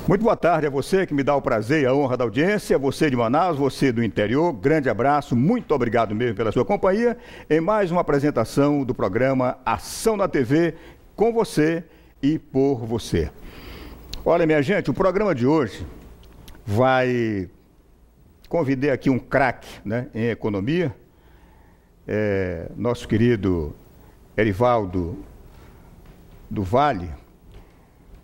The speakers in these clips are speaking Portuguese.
Muito boa tarde a você que me dá o prazer e a honra da audiência, você de Manaus, você do interior, grande abraço, muito obrigado mesmo pela sua companhia em mais uma apresentação do programa Ação na TV, com você e por você. Olha, minha gente, o programa de hoje convidei aqui um craque, né, em economia, nosso querido Erivaldo do Vale.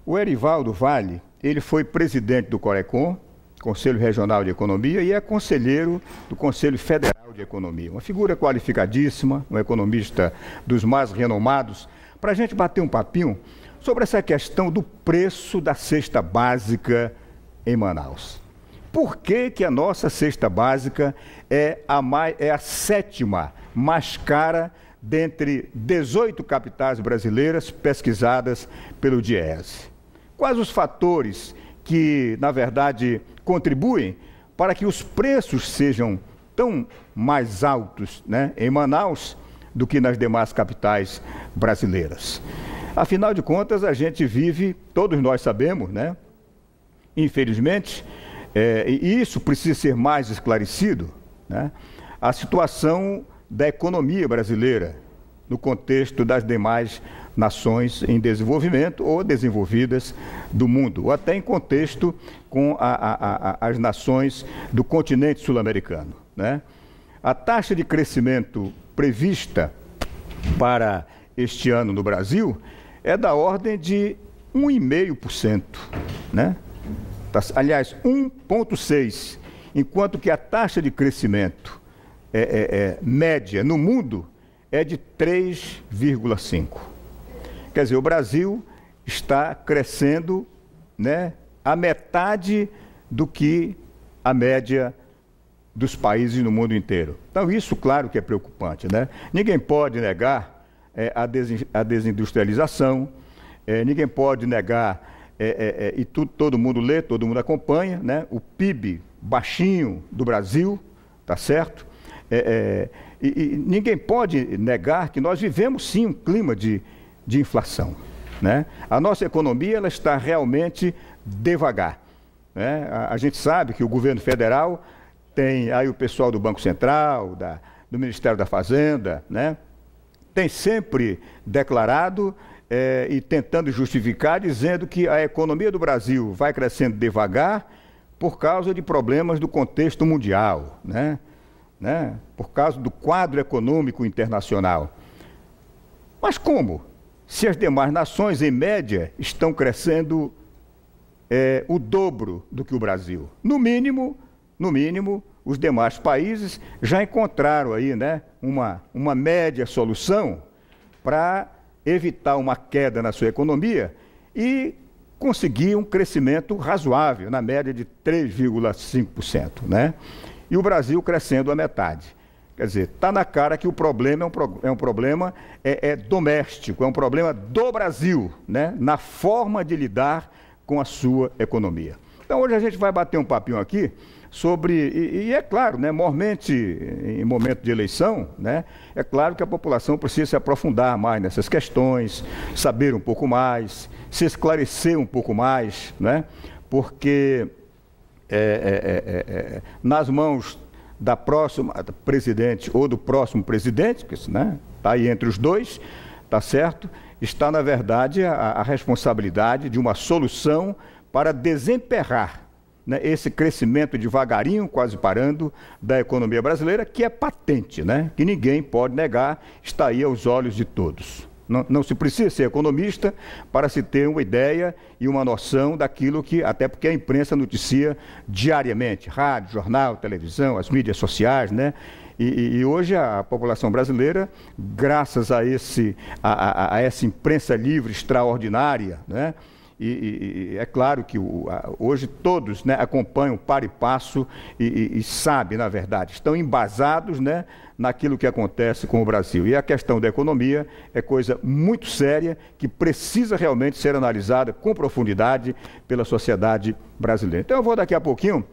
O Erivaldo Vale, ele foi presidente do CORECON, Conselho Regional de Economia, e é conselheiro do Conselho Federal de Economia. Uma figura qualificadíssima, um economista dos mais renomados, para a gente bater um papinho sobre essa questão do preço da cesta básica em Manaus. Por que que a nossa cesta básica é a sétima mais cara dentre 18 capitais brasileiras pesquisadas pelo DIEESE? Quais os fatores que, na verdade, contribuem para que os preços sejam tão mais altos, né, em Manaus do que nas demais capitais brasileiras? Afinal de contas, a gente vive, todos nós sabemos, né, infelizmente, e isso precisa ser mais esclarecido, né, a situação da economia brasileira no contexto das demais nações em desenvolvimento ou desenvolvidas do mundo, ou até em contexto com as nações do continente sul-americano, né? A taxa de crescimento prevista para este ano no Brasil é da ordem de 1,5%, né? Aliás, 1,6%, enquanto que a taxa de crescimento média no mundo é de 3,5%. Quer dizer, o Brasil está crescendo, né, a metade do que a média dos países no mundo inteiro. Então, isso, claro que é preocupante, né? Ninguém pode negar a desindustrialização, ninguém pode negar, e todo mundo lê, todo mundo acompanha, né, o PIB baixinho do Brasil, tá certo? E ninguém pode negar que nós vivemos, sim, um clima de inflação, né? A nossa economia, ela está realmente devagar, né? A gente sabe que o governo federal tem aí o pessoal do Banco Central, do Ministério da Fazenda, né, tem sempre declarado e tentando justificar, dizendo que a economia do Brasil vai crescendo devagar por causa de problemas do contexto mundial, né? Por causa do quadro econômico internacional. Mas como? Se as demais nações, em média, estão crescendo o dobro do que o Brasil. No mínimo, os demais países já encontraram aí, né, uma média solução para evitar uma queda na sua economia e conseguir um crescimento razoável, na média de 3,5%, né? E o Brasil crescendo a metade. Quer dizer, está na cara que o problema é um problema doméstico, é um problema do Brasil, né, na forma de lidar com a sua economia. Então, hoje a gente vai bater um papinho aqui sobre, e é claro, né, mormente em momento de eleição, né, é claro que a população precisa se aprofundar mais nessas questões, saber um pouco mais, se esclarecer um pouco mais, né, porque nas mãos da próxima presidente ou do próximo presidente, que, né, está aí entre os dois, tá certo? Está, na verdade, a responsabilidade de uma solução para desemperrar, né, esse crescimento devagarinho, quase parando, da economia brasileira, que é patente, né, que ninguém pode negar, está aí aos olhos de todos. Não se precisa ser economista para se ter uma ideia e uma noção daquilo que, até porque a imprensa noticia diariamente, rádio, jornal, televisão, as mídias sociais, né? E hoje a população brasileira, graças a essa imprensa livre extraordinária, né? E é claro que hoje todos, né, acompanham par e passo e sabem, na verdade, estão embasados, né, naquilo que acontece com o Brasil. E a questão da economia é coisa muito séria que precisa realmente ser analisada com profundidade pela sociedade brasileira. Então eu vou daqui a pouquinho,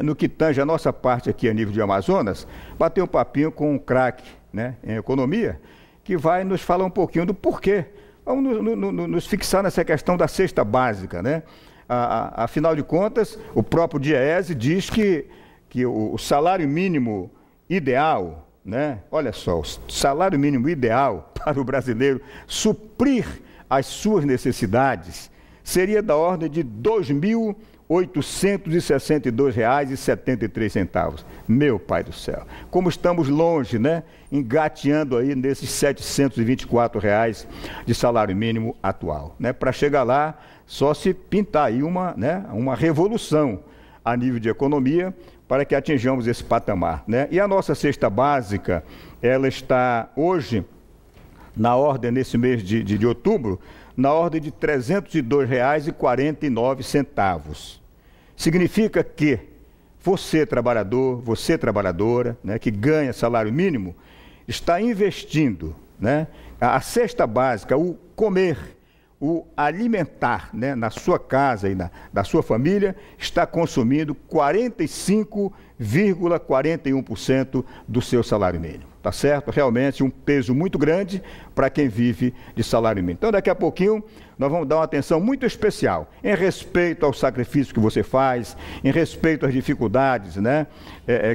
no que tange a nossa parte aqui a nível de Amazonas, bater um papinho com um craque, né, em economia, que vai nos falar um pouquinho do porquê. Vamos nos fixar nessa questão da cesta básica, né? Afinal de contas, o próprio DIEESE diz que o salário mínimo ideal, né? Olha só, o salário mínimo ideal para o brasileiro suprir as suas necessidades seria da ordem de R$ 2.862,73. Meu pai do céu, como estamos longe, né? Engateando aí nesses R$ 724 de salário mínimo atual, né? Para chegar lá, só se pintar aí uma revolução a nível de economia para que atinjamos esse patamar, né? E a nossa cesta básica, ela está hoje, na ordem, nesse mês de outubro, na ordem de R$ 302,49. Significa que você, trabalhador, você, trabalhadora, né, que ganha salário mínimo, está investindo, né, a cesta básica, o comer, o alimentar, né, na sua casa e da sua família, está consumindo 45,41% do seu salário mínimo. Tá certo? Realmente um peso muito grande para quem vive de salário mínimo. Então, daqui a pouquinho, nós vamos dar uma atenção muito especial em respeito ao sacrifício que você faz, em respeito às dificuldades, né,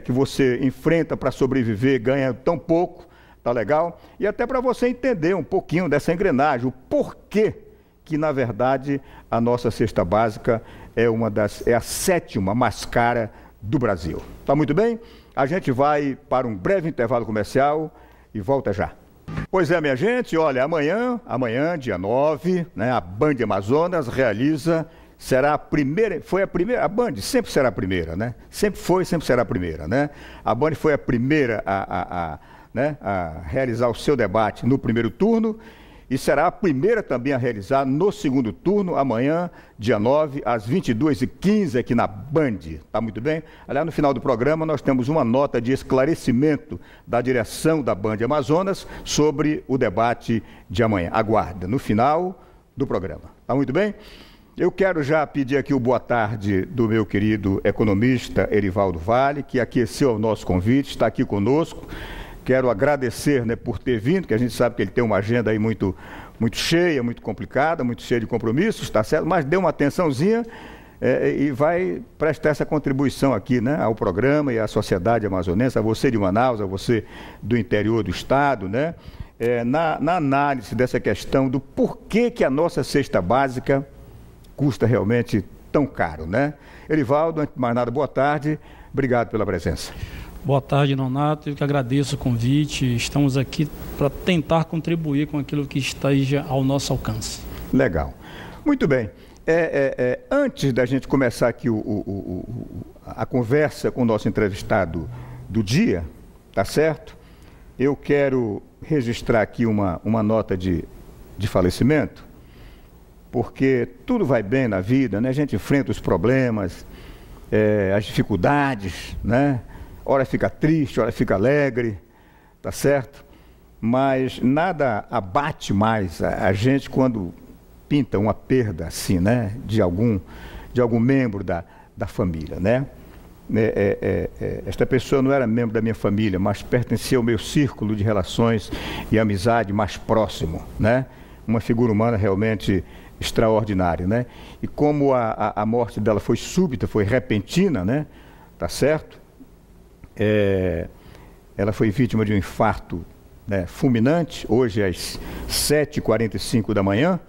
que você enfrenta para sobreviver, ganha tão pouco, tá legal? E até para você entender um pouquinho dessa engrenagem, o porquê que, na verdade, a nossa cesta básica é a 7ª mais cara do Brasil. Tá muito bem? A gente vai para um breve intervalo comercial e volta já. Pois é, minha gente, olha, amanhã, dia 9, né, a Band Amazonas será a primeira, a Band sempre será a primeira, né? Sempre foi, sempre será a primeira, né? A Band foi a primeira a realizar o seu debate no primeiro turno e será a primeira também a realizar no segundo turno, amanhã, dia 9, às 22h15, aqui na Band. Tá muito bem? Aliás, no final do programa, nós temos uma nota de esclarecimento da direção da Band Amazonas sobre o debate de amanhã. Aguarda, no final do programa. Tá muito bem? Eu quero já pedir aqui o boa tarde do meu querido economista Erivaldo Vale, que aqueceu o nosso convite, está aqui conosco. Quero agradecer, né, por ter vindo, que a gente sabe que ele tem uma agenda aí muito cheia, muito complicada, muito cheia de compromissos, tá certo? Mas dê uma atençãozinha e vai prestar essa contribuição aqui, né, ao programa e à sociedade amazonense, a você de Manaus, a você do interior do estado, né, na análise dessa questão do porquê que a nossa cesta básica custa realmente tão caro, né? Erivaldo, antes de mais nada, boa tarde, obrigado pela presença. Boa tarde, Nonato. Eu que agradeço o convite. Estamos aqui para tentar contribuir com aquilo que esteja ao nosso alcance. Legal. Muito bem. Antes da gente começar aqui a conversa com o nosso entrevistado do dia, tá certo? Eu quero registrar aqui uma nota de falecimento, porque tudo vai bem na vida, né? A gente enfrenta os problemas, as dificuldades, né? Ora fica triste, ora fica alegre, tá certo? Mas nada abate mais a gente quando pinta uma perda assim, né? De algum membro da família, né? Esta pessoa não era membro da minha família, mas pertencia ao meu círculo de relações e amizade mais próximo, né? Uma figura humana realmente extraordinária, né? E como a morte dela foi súbita, foi repentina, né? Tá certo? Ela foi vítima de um infarto, né, fulminante, hoje às 7h45 da manhã.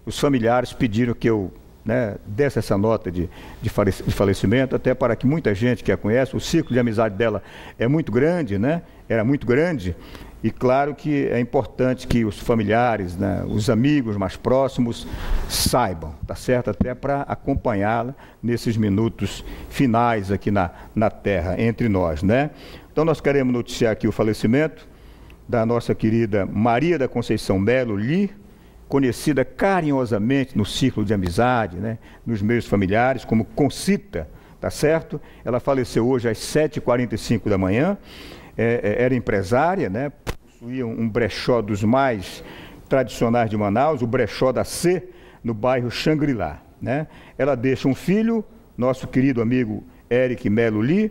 Os familiares pediram que eu, né, desse essa nota de falecimento, até para que muita gente que a conhece, o círculo de amizade dela é muito grande, né? Era muito grande, e claro que é importante que os familiares, né, os amigos mais próximos saibam, tá certo? Até para acompanhá-la nesses minutos finais aqui na Terra, entre nós, né? Então nós queremos noticiar aqui o falecimento da nossa querida Maria da Conceição Melo Li, conhecida carinhosamente no círculo de amizade, né, nos meios familiares, como Concita, tá certo? Ela faleceu hoje às 7h45 da manhã. Era empresária, né? Possuía um brechó dos mais tradicionais de Manaus, o brechó da C, no bairro Xangri-Lá, né? Ela deixa um filho, nosso querido amigo Eric Melo Li,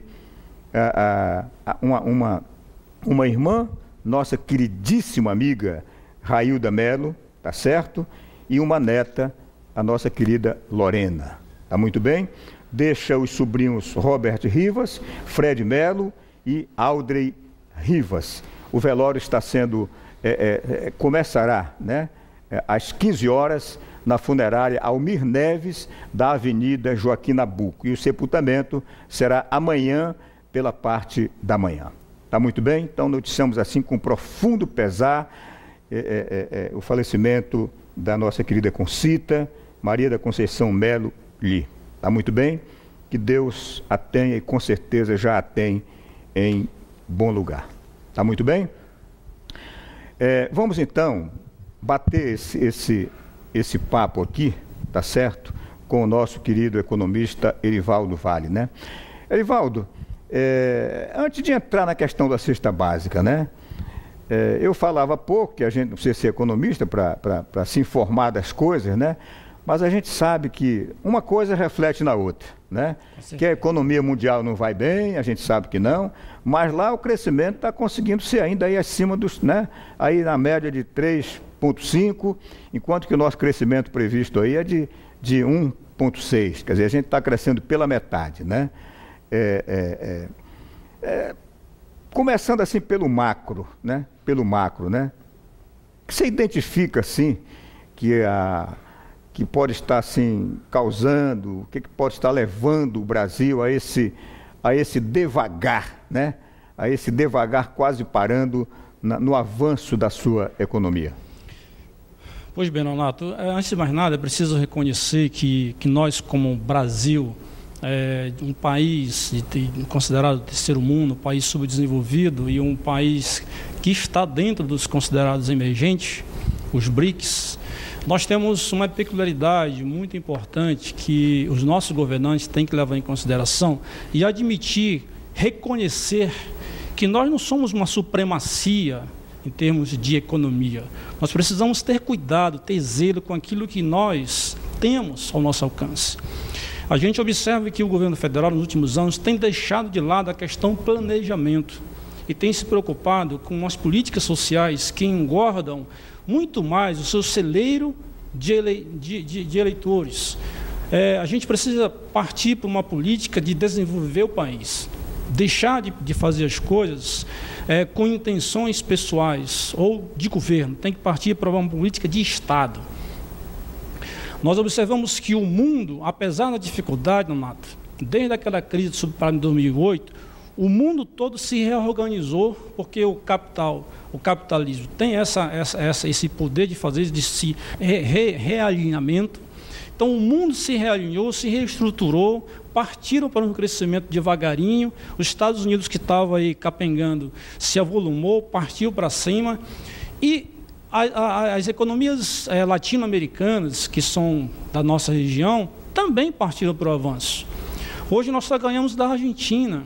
uma irmã, nossa queridíssima amiga Railda Melo, tá certo? E uma neta, a nossa querida Lorena, Tá muito bem? Deixa os sobrinhos Robert Rivas, Fred Melo e Audrey Rivas. O velório está sendo, começará, né, às 15 horas, na funerária Almir Neves, da Avenida Joaquim Nabuco. E o sepultamento será amanhã, pela parte da manhã. Tá muito bem? Então, noticiamos assim, com profundo pesar, o falecimento da nossa querida Concita Maria da Conceição Melo Li. Tá muito bem? Que Deus a tenha e com certeza já a tem em bom lugar. Tá muito bem? Vamos então bater esse papo aqui, tá certo? Com o nosso querido economista Erivaldo Vale, né? Erivaldo, antes de entrar na questão da cesta básica, né? Eu falava há pouco que a gente não precisa ser economista para se informar das coisas, né? Mas a gente sabe que uma coisa reflete na outra, né? Que a economia mundial não vai bem, a gente sabe que não, mas lá o crescimento está conseguindo ser ainda aí acima dos, né? Aí na média de 3,5, enquanto que o nosso crescimento previsto aí é de 1,6, quer dizer, a gente está crescendo pela metade, né? Começando assim pelo macro, né? Pelo macro, né? Que você identifica assim que pode estar assim causando, o que pode estar levando o Brasil a esse devagar, né? A esse devagar quase parando no avanço da sua economia. Pois bem, Nonato, antes de mais nada é preciso reconhecer que nós, como Brasil, um país considerado terceiro mundo, um país subdesenvolvido e um país que está dentro dos considerados emergentes, os BRICS, nós temos uma peculiaridade muito importante que os nossos governantes têm que levar em consideração e admitir, reconhecer que nós não somos uma supremacia em termos de economia. Nós precisamos ter cuidado, ter zelo com aquilo que nós temos ao nosso alcance. A gente observa que o governo federal, nos últimos anos, tem deixado de lado a questão planejamento e tem se preocupado com as políticas sociais que engordam muito mais o seu celeiro de eleitores. A gente precisa partir para uma política de desenvolver o país, deixar de fazer as coisas com intenções pessoais ou de governo, tem que partir para uma política de Estado. Nós observamos que o mundo, apesar da dificuldade, Nonato, desde aquela crise subprime de 2008, o mundo todo se reorganizou porque o capitalismo tem esse poder de fazer esse realinhamento. Então o mundo se realinhou, se reestruturou, partiram para um crescimento devagarinho. Os Estados Unidos, que estavam aí capengando, se avolumou, partiu para cima. E as economias latino-americanas, que são da nossa região, também partiram para o avanço. Hoje nós só ganhamos da Argentina.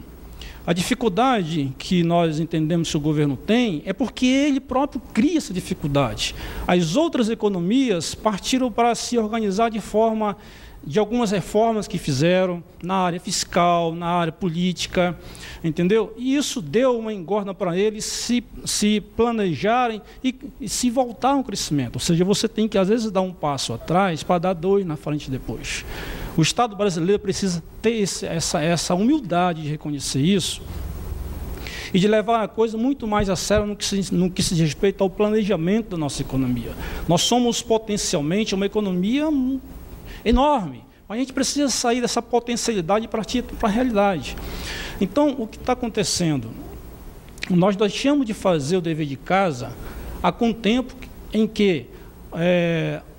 A dificuldade que nós entendemos que o governo tem é porque ele próprio cria essa dificuldade. As outras economias partiram para se organizar de algumas reformas que fizeram na área fiscal, na área política, entendeu? E isso deu uma engorda para eles se planejarem e se voltar ao crescimento. Ou seja, você tem que, às vezes, dar um passo atrás para dar dois na frente depois. O Estado brasileiro precisa ter essa humildade de reconhecer isso e de levar a coisa muito mais a sério no que se diz respeito ao planejamento da nossa economia. Nós somos potencialmente uma economia enorme, mas a gente precisa sair dessa potencialidade e partir para a realidade. Então, o que está acontecendo? Nós deixamos de fazer o dever de casa há com tempo em que...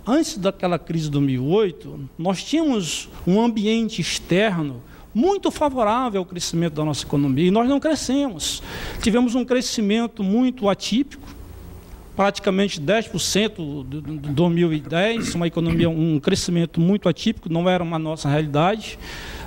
Antes daquela crise de 2008, nós tínhamos um ambiente externo muito favorável ao crescimento da nossa economia e nós não crescemos. Tivemos um crescimento muito atípico, praticamente 10% de 2010, uma economia, um crescimento muito atípico, não era uma nossa realidade,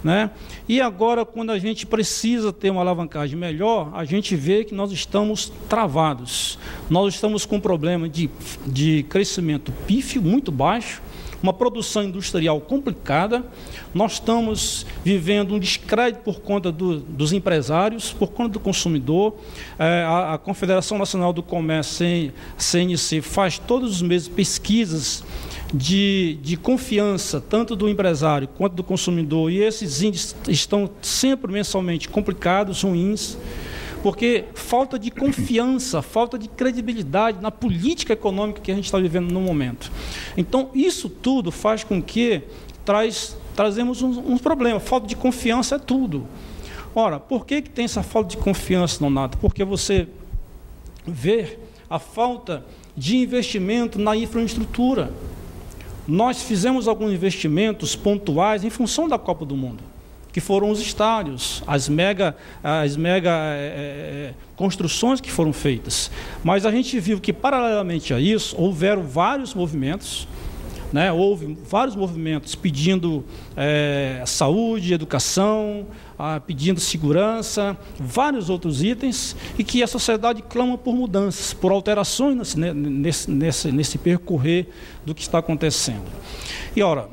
né? E agora, quando a gente precisa ter uma alavancagem melhor, a gente vê que nós estamos travados. Nós estamos com um problema de crescimento pífio muito baixo, uma produção industrial complicada, nós estamos vivendo um descrédito por conta dos empresários, por conta do consumidor. A Confederação Nacional do Comércio, CNC, faz todos os meses pesquisas de confiança, tanto do empresário quanto do consumidor, e esses índices estão sempre mensalmente complicados, ruins, porque falta de confiança, falta de credibilidade na política econômica que a gente está vivendo no momento. Então, isso tudo faz com que trazemos um problema. Falta de confiança é tudo. Ora, por que tem essa falta de confiança, Nonato? Porque você vê a falta de investimento na infraestrutura. Nós fizemos alguns investimentos pontuais em função da Copa do Mundo, que foram os estádios, as mega construções que foram feitas. Mas a gente viu que, paralelamente a isso, houveram vários movimentos, né? Houve vários movimentos pedindo saúde, educação, pedindo segurança, vários outros itens, e que a sociedade clama por mudanças, por alterações nesse percorrer do que está acontecendo. E, ora,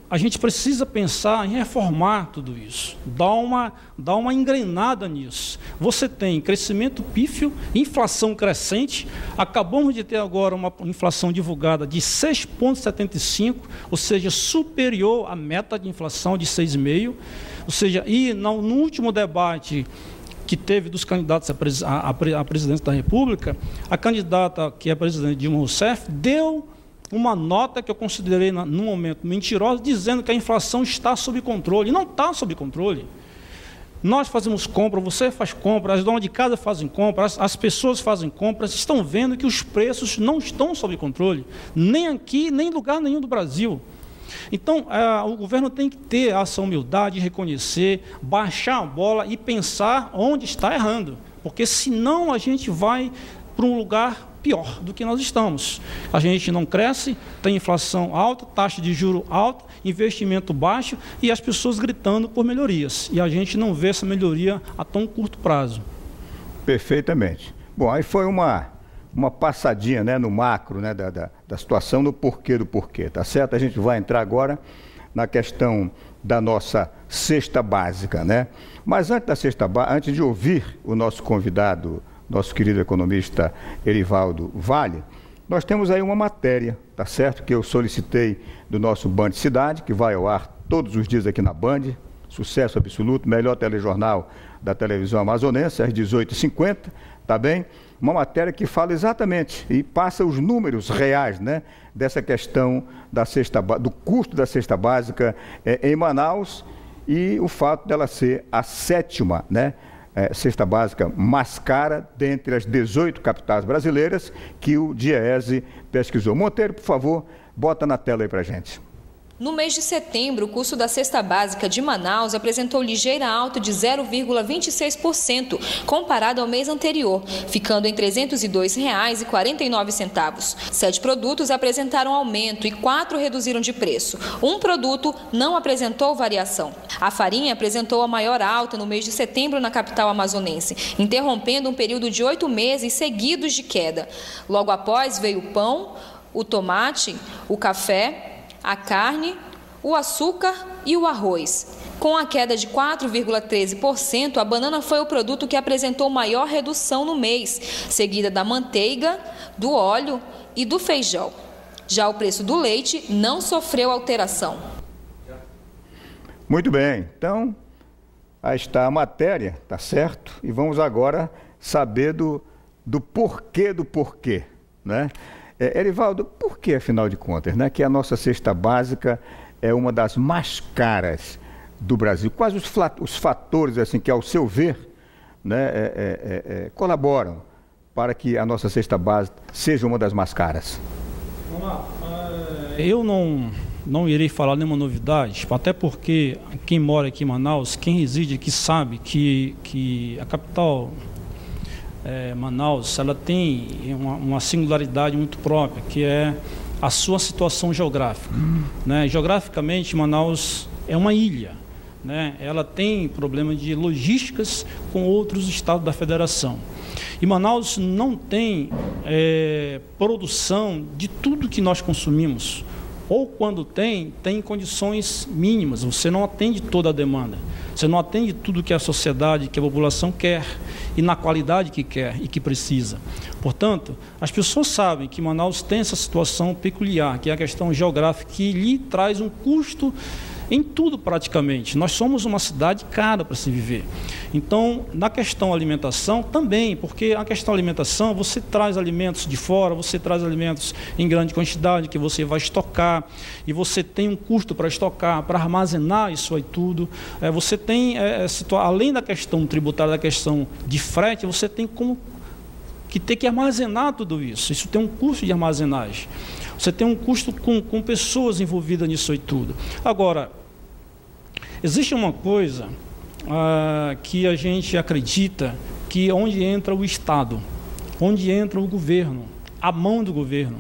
a gente precisa pensar em reformar tudo isso, dar uma engrenada nisso. Você tem crescimento pífio, inflação crescente, acabamos de ter agora uma inflação divulgada de 6,75%, ou seja, superior à meta de inflação de 6,5%, ou seja, e no último debate que teve dos candidatos à presidência da República, a candidata que é a presidente Dilma Rousseff deu uma nota que eu considerei, no momento, mentirosa, dizendo que a inflação está sob controle. E não está sob controle. Nós fazemos compra, você faz compra, as donas de casa fazem compra, as pessoas fazem compras, estão vendo que os preços não estão sob controle, nem aqui, nem em lugar nenhum do Brasil. Então, o governo tem que ter essa humildade, reconhecer, baixar a bola e pensar onde está errando, porque senão a gente vai para um lugar pior do que nós estamos. A gente não cresce, tem inflação alta, taxa de juros alta, investimento baixo e as pessoas gritando por melhorias. E a gente não vê essa melhoria a tão curto prazo. Perfeitamente. Bom, aí foi uma passadinha, né, no macro, né, da situação, no porquê do porquê, tá certo? A gente vai entrar agora na questão da nossa cesta básica, né? Mas antes de ouvir o nosso convidado, nosso querido economista Erivaldo Vale, nós temos aí uma matéria, tá certo? Que eu solicitei do nosso Band Cidade, que vai ao ar todos os dias aqui na Band, sucesso absoluto, melhor telejornal da televisão amazonense, às 18h50, tá bem? Uma matéria que fala exatamente e passa os números reais, né, dessa questão do custo da cesta básica em Manaus e o fato dela ser a 7ª, né, cesta básica mais cara dentre as 18 capitais brasileiras que o DIEESE pesquisou. Monteiro, por favor, bota na tela aí pra gente. No mês de setembro, o custo da cesta básica de Manaus apresentou ligeira alta de 0,26% comparado ao mês anterior, ficando em R$ 302,49. 7 produtos apresentaram aumento e 4 reduziram de preço. Um produto não apresentou variação. A farinha apresentou a maior alta no mês de setembro na capital amazonense, interrompendo um período de 8 meses seguidos de queda. Logo após veio o pão, o tomate, o café, a carne, o açúcar e o arroz. Com a queda de 4,13%, a banana foi o produto que apresentou maior redução no mês, seguida da manteiga, do óleo e do feijão. Já o preço do leite não sofreu alteração. Muito bem, então aí está a matéria, tá certo? E vamos agora saber do porquê, né? Erivaldo, por que, afinal de contas, né, que a nossa cesta básica é uma das mais caras do Brasil? Quais os fatores, assim, que, ao seu ver, né, colaboram para que a nossa cesta básica seja uma das mais caras? Eu não irei falar nenhuma novidade, até porque quem mora aqui em Manaus, quem reside aqui sabe que a capital... Manaus, ela tem uma singularidade muito própria, que é a sua situação geográfica. Né? Geograficamente, Manaus é uma ilha, né? Ela tem problema de logísticas com outros estados da federação. E Manaus não tem produção de tudo que nós consumimos, ou quando tem condições mínimas, você não atende toda a demanda, você não atende tudo que a sociedade, que a população quer, e na qualidade que quer e que precisa. Portanto, as pessoas sabem que Manaus tem essa situação peculiar, que é a questão geográfica, que lhe traz um custo em tudo praticamente. Nós somos uma cidade cara para se viver. Então, na questão alimentação também, porque a questão alimentação, você traz alimentos de fora, você traz alimentos em grande quantidade que você vai estocar, e você tem um custo para estocar, para armazenar isso aí tudo. Você tem, além da questão tributária, da questão de frete, você tem que ter que armazenar tudo isso. Isso tem um custo de armazenagem. Você tem um custo com pessoas envolvidas nisso aí tudo. Agora, existe uma coisa que a gente acredita que é onde entra o Estado, onde entra o governo, a mão do governo.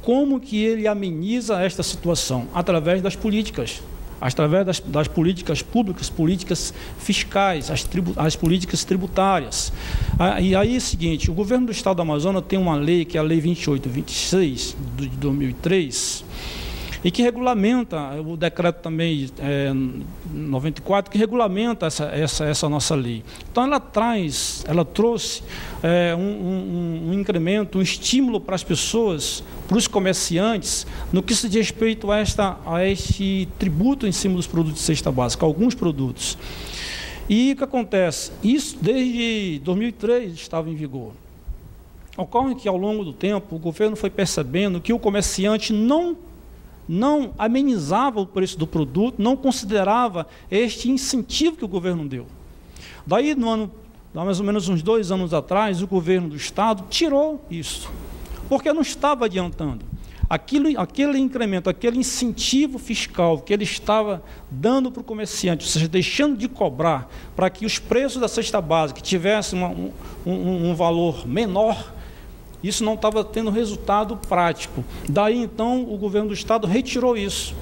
Como que ele ameniza esta situação? Através das políticas. Através das políticas públicas, políticas fiscais, as políticas tributárias. E aí é o seguinte, o governo do Estado do Amazonas tem uma lei, que é a Lei 2826, de 2003, e que regulamenta, o decreto também 94, que regulamenta essa nossa lei. Então ela trouxe um incremento, um estímulo para as pessoas, para os comerciantes, no que se diz respeito a este tributo em cima dos produtos de cesta básica, alguns produtos. E o que acontece? Isso desde 2003 estava em vigor. Ocorre que ao longo do tempo o governo foi percebendo que o comerciante não amenizava o preço do produto, não considerava este incentivo que o governo deu. Daí, mais ou menos uns 2 anos atrás, o governo do Estado tirou isso, porque não estava adiantando. Aquele incremento, aquele incentivo fiscal que ele estava dando para o comerciante, ou seja, deixando de cobrar para que os preços da cesta básica tivessem um valor menor, isso não estava tendo resultado prático. Daí, então, o governo do Estado retirou isso.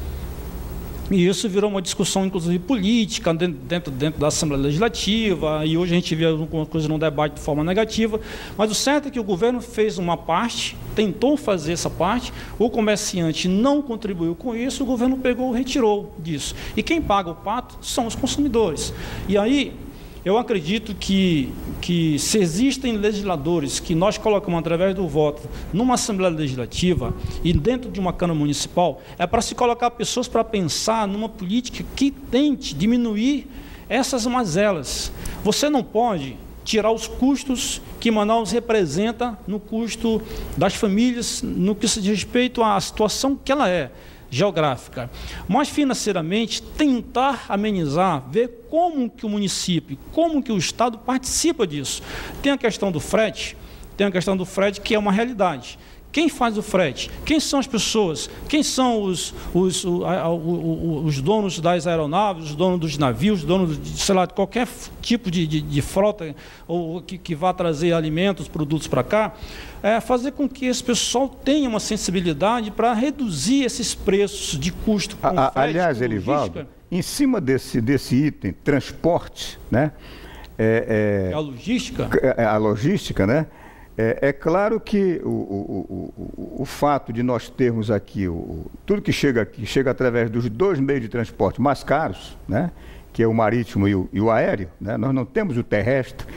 E isso virou uma discussão, inclusive, política, dentro da Assembleia Legislativa, e hoje a gente vê alguma coisa no debate de forma negativa, mas o certo é que o governo fez uma parte, tentou fazer essa parte, o comerciante não contribuiu com isso, o governo pegou e retirou disso. E quem paga o pato são os consumidores. E aí, eu acredito que se existem legisladores que nós colocamos através do voto numa Assembleia Legislativa e dentro de uma Câmara Municipal, é para se colocar pessoas para pensar numa política que tente diminuir essas mazelas. Você não pode tirar os custos que Manaus representa no custo das famílias, no que se diz respeito à situação que ela é, geográfica, mas financeiramente tentar amenizar, ver como que o município, como que o Estado participa disso. Tem a questão do frete, que é uma realidade. Quem faz o frete? Quem são as pessoas? Quem são os donos das aeronaves, os donos dos navios, os donos de, sei lá, de qualquer tipo de frota ou que vá trazer alimentos, produtos para cá? Fazer com que esse pessoal tenha uma sensibilidade para reduzir esses preços de custo com frete. Aliás, Erivaldo, em cima desse item, transporte, né? A logística? A logística, né? É claro que o fato de nós termos aqui, tudo que chega aqui, chega através dos 2 meios de transporte mais caros, né, que é o marítimo e o aéreo, né, nós não temos o terrestre,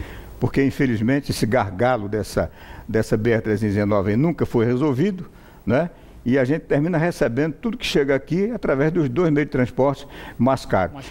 porque infelizmente esse gargalo dessa BR-319 nunca foi resolvido, né, e a gente termina recebendo tudo que chega aqui através dos 2 meios de transporte mais caros.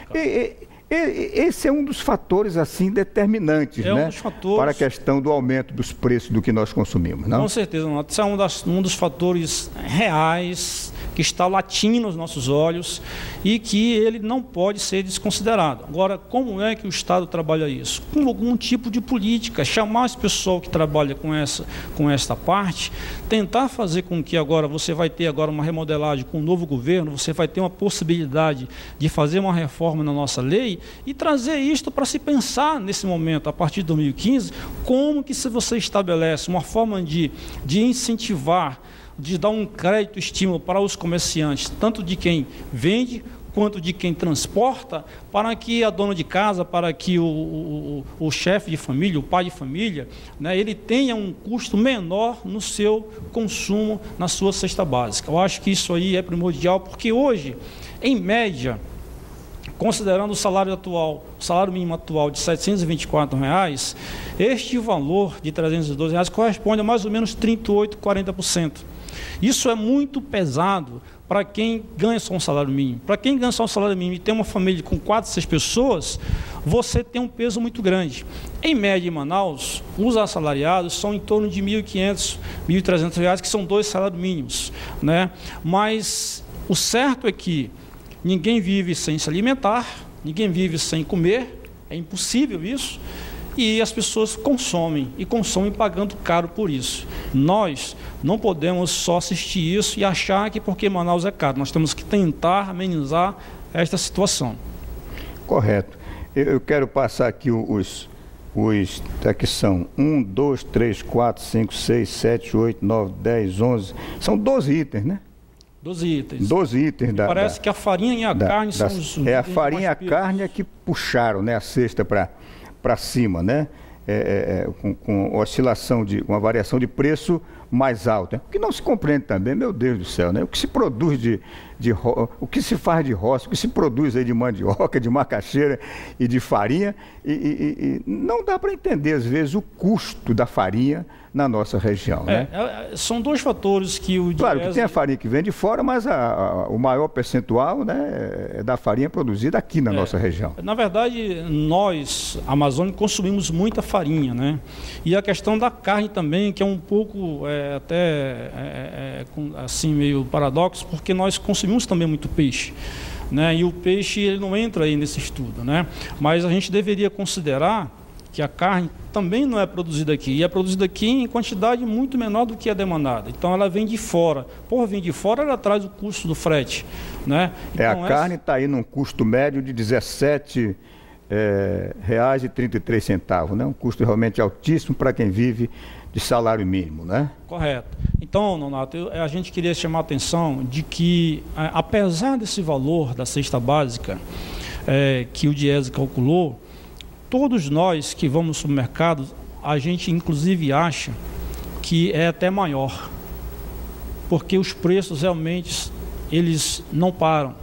Esse é um dos fatores assim determinantes, né, dos fatores, para a questão do aumento dos preços do que nós consumimos. Não? Com certeza, Renato. Isso é um dos fatores reais que está latindo nos nossos olhos e que ele não pode ser desconsiderado. Agora, como é que o Estado trabalha isso? Com algum tipo de política, chamar esse pessoal que trabalha com esta parte, tentar fazer com que agora você vai ter agora uma remodelagem com o novo governo, você vai ter uma possibilidade de fazer uma reforma na nossa lei e trazer isto para se pensar nesse momento, a partir de 2015, como que se você estabelece uma forma de incentivar, de dar um crédito estímulo para os comerciantes, tanto de quem vende quanto de quem transporta, para que a dona de casa, para que o chefe de família, o pai de família, né, ele tenha um custo menor no seu consumo, na sua cesta básica. Eu acho que isso aí é primordial, porque hoje, em média, considerando o salário atual, o salário mínimo atual de R$ 724, este valor de R$ 312 corresponde a mais ou menos 38%, 40%. Isso é muito pesado para quem ganha só um salário mínimo. Para quem ganha só um salário mínimo e tem uma família com 4, 6 pessoas, você tem um peso muito grande. Em média, em Manaus, os assalariados são em torno de R$ 1.500, R$ 1.300, que são 2 salários mínimos, né? Mas o certo é que ninguém vive sem se alimentar, ninguém vive sem comer, é impossível isso, e as pessoas consomem, e consomem pagando caro por isso. Nós não podemos só assistir isso e achar que porque Manaus é caro, nós temos que tentar amenizar esta situação. Correto. Eu quero passar aqui os que são 1, 2, 3, 4, 5, 6, 7, 8, 9, 10, 11, são 12 itens, né? 12 itens. 12 itens. Parece que a farinha e a carne são os... É a farinha e a carne é que puxaram, né, a cesta para cima, né? Com oscilação, uma variação de preço mais alta. O que não se compreende também, meu Deus do céu, né? O que se produz o que se faz de roça, o que se produz aí de mandioca, de macaxeira e de farinha, e não dá para entender, às vezes, o custo da farinha na nossa região, né? São dois fatores que o... Claro que tem a farinha que vem de fora, mas o maior percentual, né, é da farinha produzida aqui na nossa região. Na verdade, nós, amazônicos, consumimos muita farinha, né? E a questão da carne também, que é um pouco assim, meio paradoxo, porque nós consumimos também muito peixe, né? E o peixe ele não entra aí nesse estudo, né? Mas a gente deveria considerar que a carne também não é produzida aqui, e é produzida aqui em quantidade muito menor do que é demandada. Então ela vem de fora. Por vir de fora, ela traz o custo do frete, né? Então, a carne está aí num custo médio de R$ 17,33, né? Um custo realmente altíssimo para quem vive de salário mínimo, né? Correto. Então, Nonato, a gente queria chamar a atenção de que, apesar desse valor da cesta básica que o Diese calculou, todos nós que vamos no supermercado, a gente inclusive acha que é até maior, porque os preços realmente eles não param,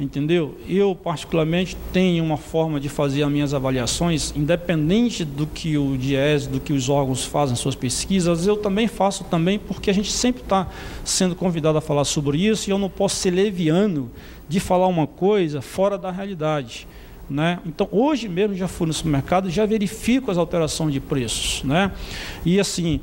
entendeu? Eu particularmente tenho uma forma de fazer as minhas avaliações, independente do que o Diese, do que os órgãos fazem suas pesquisas, eu também faço também, porque a gente sempre está sendo convidado a falar sobre isso, e eu não posso ser leviano de falar uma coisa fora da realidade, né? Então, hoje mesmo já fui no supermercado e já verifico as alterações de preços, né? E assim,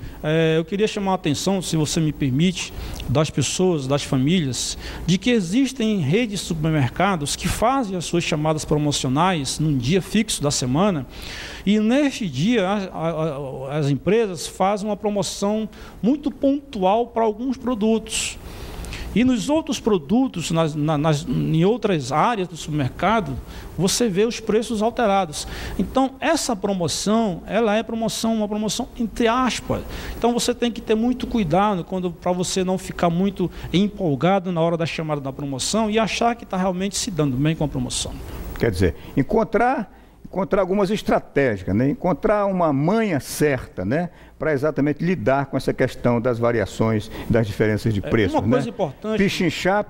eu queria chamar a atenção, se você me permite, das pessoas, das famílias, de que existem redes de supermercados que fazem as suas chamadas promocionais num dia fixo da semana, e neste dia as empresas fazem uma promoção muito pontual para alguns produtos. E nos outros produtos, em outras áreas do supermercado, você vê os preços alterados. Então, essa promoção, ela é uma promoção entre aspas. Então, você tem que ter muito cuidado para você não ficar muito empolgado na hora da chamada da promoção e achar que está realmente se dando bem com a promoção. Quer dizer, encontrar algumas estratégias, né? Encontrar uma manha certa, né? Para exatamente lidar com essa questão das variações, das diferenças de preço. Uma coisa importante... Pichinchar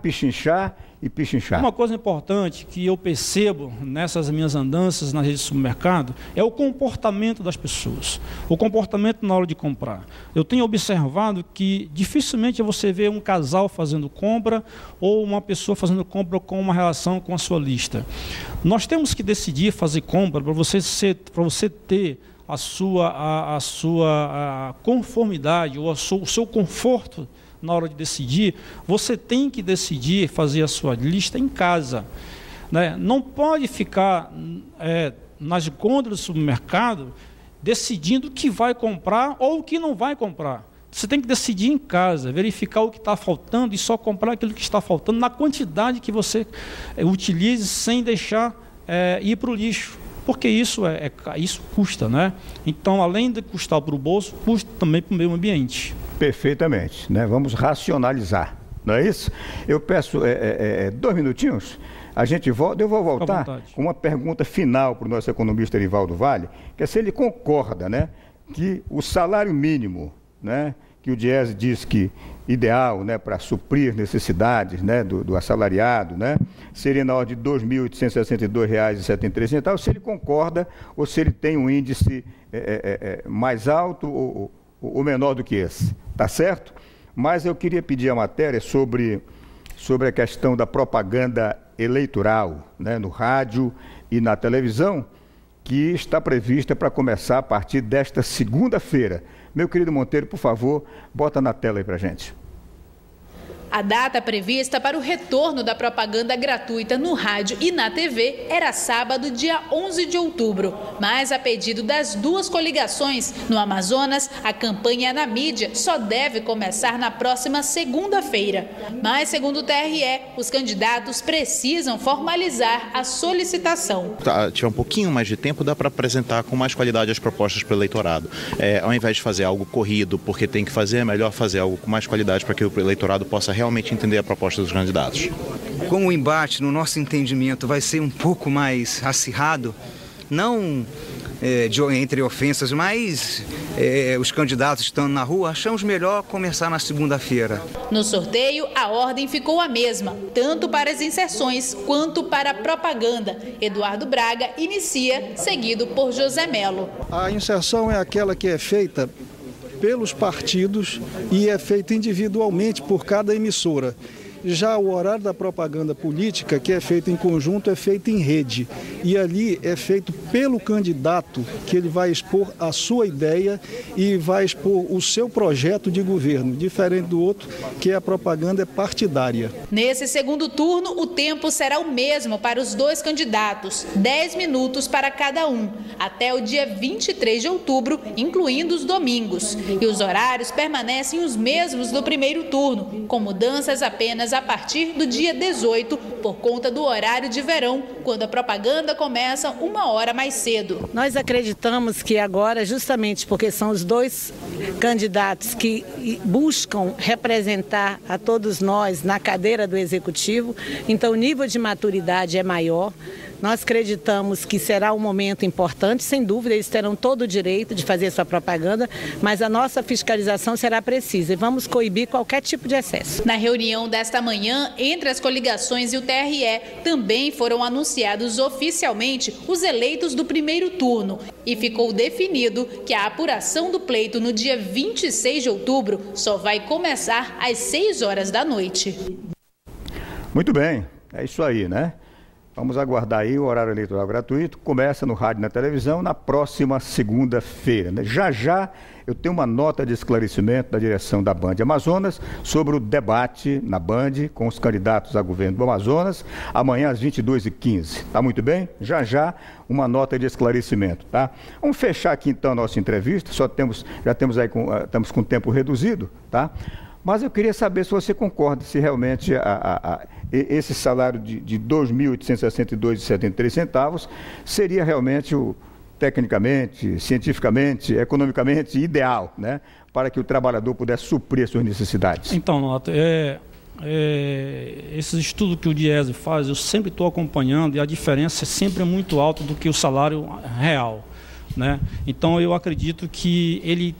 e pichinchar. Uma coisa importante que eu percebo nessas minhas andanças na rede de supermercado é o comportamento das pessoas. O comportamento na hora de comprar. Eu tenho observado que dificilmente você vê um casal fazendo compra ou uma pessoa fazendo compra com uma relação com a sua lista. Nós temos que decidir fazer compra para você ter a sua conformidade ou o seu conforto na hora de decidir. Você tem que decidir fazer a sua lista em casa, né? Não pode ficar nas gôndolas do supermercado decidindo o que vai comprar ou o que não vai comprar. Você tem que decidir em casa, verificar o que está faltando e só comprar aquilo que está faltando na quantidade que você utilize, sem deixar ir para o lixo. Porque isso custa, né? Então, além de custar para o bolso, custa também para o meio ambiente. Perfeitamente, né? Vamos racionalizar, não é isso? Eu peço 2 minutinhos. A gente volta, eu vou voltar com uma pergunta final para o nosso economista Erivaldo Vale, que é se ele concorda, né, que o salário mínimo, né, que o Diese diz que ideal, né, para suprir necessidades, né, do assalariado, né, seria na ordem de R$ 2.862,73, se ele concorda ou se ele tem um índice mais alto ou menor do que esse, tá certo? Mas eu queria pedir a matéria sobre a questão da propaganda eleitoral, né, no rádio e na televisão, que está prevista para começar a partir desta segunda-feira. Meu querido Monteiro, por favor, bota na tela aí para a gente. A data prevista para o retorno da propaganda gratuita no rádio e na TV era sábado, dia 11 de outubro. Mas, a pedido das duas coligações, no Amazonas, a campanha na mídia só deve começar na próxima segunda-feira. Mas, segundo o TRE, os candidatos precisam formalizar a solicitação. Tiver um pouquinho mais de tempo, dá para apresentar com mais qualidade as propostas para o eleitorado. Ao invés de fazer algo corrido, porque tem que fazer, é melhor fazer algo com mais qualidade para que o eleitorado possa realmente entender a proposta dos candidatos. Como o embate, no nosso entendimento, vai ser um pouco mais acirrado, não entre ofensas, mas os candidatos estando na rua, achamos melhor começar na segunda-feira. No sorteio, a ordem ficou a mesma, tanto para as inserções quanto para a propaganda. Eduardo Braga inicia, seguido por José Melo. A inserção é aquela que é feita pelos partidos e é feita individualmente por cada emissora. Já o horário da propaganda política, que é feito em conjunto, é feito em rede. E ali é feito pelo candidato, que ele vai expor a sua ideia e vai expor o seu projeto de governo, diferente do outro, que a propaganda é partidária. Nesse segundo turno, o tempo será o mesmo para os dois candidatos, 10 minutos para cada um, até o dia 23 de outubro, incluindo os domingos. E os horários permanecem os mesmos do primeiro turno, com mudanças apenas a partir do dia 18, por conta do horário de verão, quando a propaganda começa 1 hora mais cedo. Nós acreditamos que agora, justamente porque são os dois candidatos que buscam representar a todos nós na cadeira do Executivo, então o nível de maturidade é maior. Nós acreditamos que será um momento importante, sem dúvida, eles terão todo o direito de fazer sua propaganda, mas a nossa fiscalização será precisa e vamos coibir qualquer tipo de excesso. Na reunião desta manhã, entre as coligações e o TRE, também foram anunciados oficialmente os eleitos do primeiro turno e ficou definido que a apuração do pleito no dia 26 de outubro só vai começar às 6 horas da noite. Muito bem, é isso aí, né? Vamos aguardar aí o horário eleitoral gratuito. Começa no rádio e na televisão na próxima segunda-feira, né? Já já eu tenho uma nota de esclarecimento da direção da Band Amazonas sobre o debate na Band com os candidatos a governo do Amazonas, amanhã às 22h15. Tá muito bem? Já já uma nota de esclarecimento, tá? Vamos fechar aqui então a nossa entrevista. Estamos com tempo reduzido, tá? Mas eu queria saber se você concorda, se realmente esse salário de R$ 2.862,73 seria realmente tecnicamente, cientificamente, economicamente ideal, né, para que o trabalhador pudesse suprir suas necessidades. Então, Nonato, esse estudo que o Diese faz, eu sempre estou acompanhando e a diferença é sempre muito alta do que o salário real, né? Então, eu acredito que ele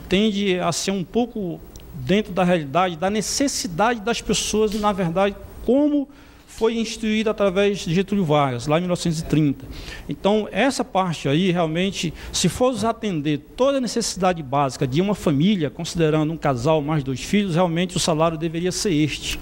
tende a ser um pouco dentro da realidade, da necessidade das pessoas, na verdade, como foi instituída através de Getúlio Vargas, lá em 1930. Então, essa parte aí, realmente, se formos atender toda a necessidade básica de uma família, considerando um casal mais 2 filhos, realmente o salário deveria ser este.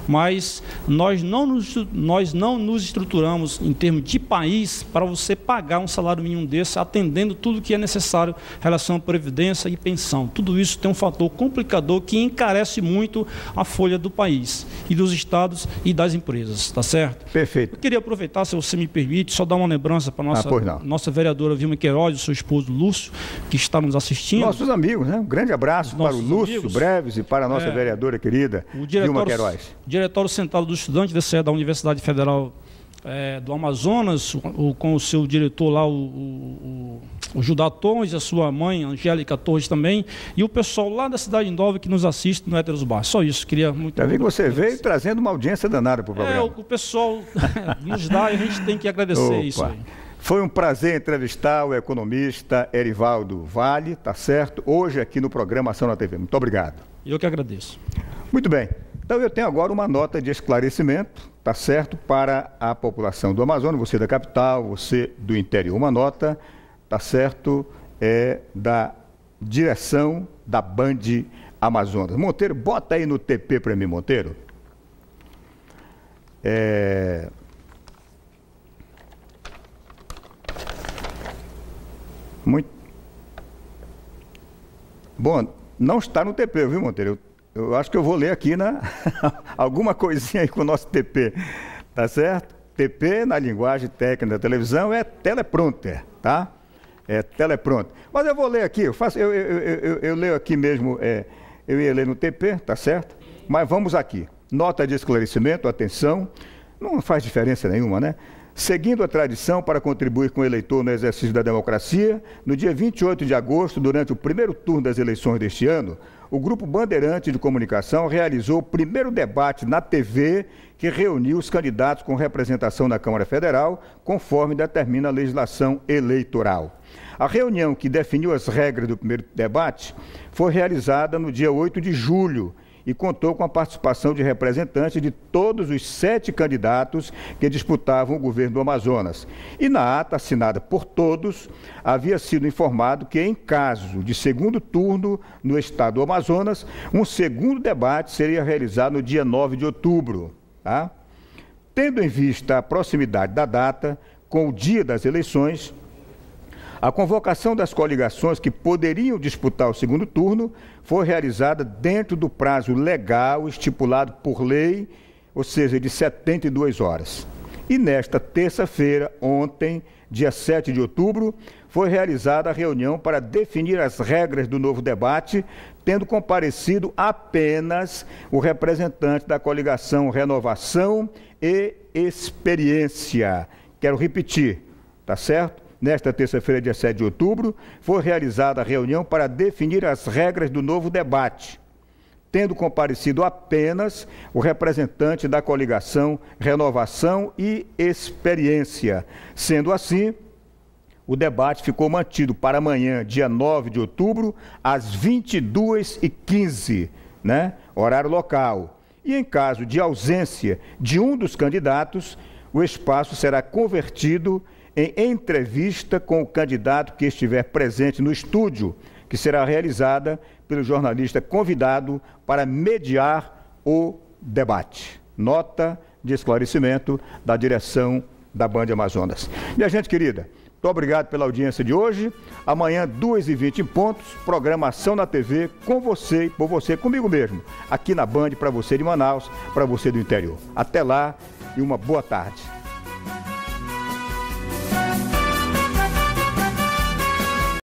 Mas nós não nos estruturamos em termos de país para você pagar um salário mínimo desse, atendendo tudo que é necessário em relação à previdência e pensão. Tudo isso tem um fator complicador que encarece muito a folha do país e dos estados e das empresas, tá certo? Perfeito. Eu queria aproveitar, se você me permite, só dar uma lembrança para a nossa vereadora Vilma Queiroz e seu esposo Lúcio, que está nos assistindo. Nossos amigos, né? Um grande abraço para o Lúcio amigos. Breves e para a nossa vereadora querida Vilma Queiroz. Diretório Central do Estudante, DCE da Universidade Federal do Amazonas, com o seu diretor lá, o Judá Torres, a sua mãe, Angélica Torres também, e o pessoal lá da Cidade Nova que nos assiste no Héteros Bar. Só isso, queria muito... Já vi que você veio trazendo uma audiência danada para o programa. O pessoal nos dá e a gente tem que agradecer isso aí. Foi um prazer entrevistar o economista Erivaldo Vale, tá certo? Hoje aqui no programa Ação na TV. Muito obrigado. Eu que agradeço. Muito bem. Então eu tenho agora uma nota de esclarecimento, tá certo? Para a população do Amazonas, você da capital, você do interior. Uma nota, tá certo? Da direção da Band Amazonas. Monteiro, bota aí no TP para mim, Monteiro. Muito bom, não está no TP, viu, Monteiro? Eu acho que eu vou ler aqui alguma coisinha aí com o nosso TP, tá certo? TP, na linguagem técnica da televisão, é teleprompter, tá? É teleprompter. Mas eu vou ler aqui, eu leio aqui mesmo, eu ia ler no TP, tá certo? Mas vamos aqui. Nota de esclarecimento, atenção, não faz diferença nenhuma, né? Seguindo a tradição para contribuir com o eleitor no exercício da democracia, no dia 28 de agosto, durante o primeiro turno das eleições deste ano, o Grupo Bandeirante de Comunicação realizou o primeiro debate na TV que reuniu os candidatos com representação na Câmara Federal, conforme determina a legislação eleitoral. A reunião que definiu as regras do primeiro debate foi realizada no dia 8 de julho, e contou com a participação de representantes de todos os 7 candidatos que disputavam o governo do Amazonas. E na ata, assinada por todos, havia sido informado que, em caso de segundo turno no estado do Amazonas, um segundo debate seria realizado no dia 9 de outubro. Tá? Tendo em vista a proximidade da data com o dia das eleições, a convocação das coligações que poderiam disputar o segundo turno foi realizada dentro do prazo legal estipulado por lei, ou seja, de 72 horas. E nesta terça-feira, ontem, dia 7 de outubro, foi realizada a reunião para definir as regras do novo debate, tendo comparecido apenas o representante da coligação Renovação e Experiência. Quero repetir, tá certo? Nesta terça-feira, dia 7 de outubro, foi realizada a reunião para definir as regras do novo debate, tendo comparecido apenas o representante da coligação Renovação e Experiência. Sendo assim, o debate ficou mantido para amanhã, dia 9 de outubro, às 22h15, né? Horário local. E em caso de ausência de um dos candidatos, o espaço será convertido em entrevista com o candidato que estiver presente no estúdio, que será realizada pelo jornalista convidado para mediar o debate. Nota de esclarecimento da direção da Band Amazonas. Minha gente querida, muito obrigado pela audiência de hoje. Amanhã, 2h20 em pontos, programação na TV com você e por você, comigo mesmo, aqui na Band, para você de Manaus, para você do interior. Até lá e uma boa tarde.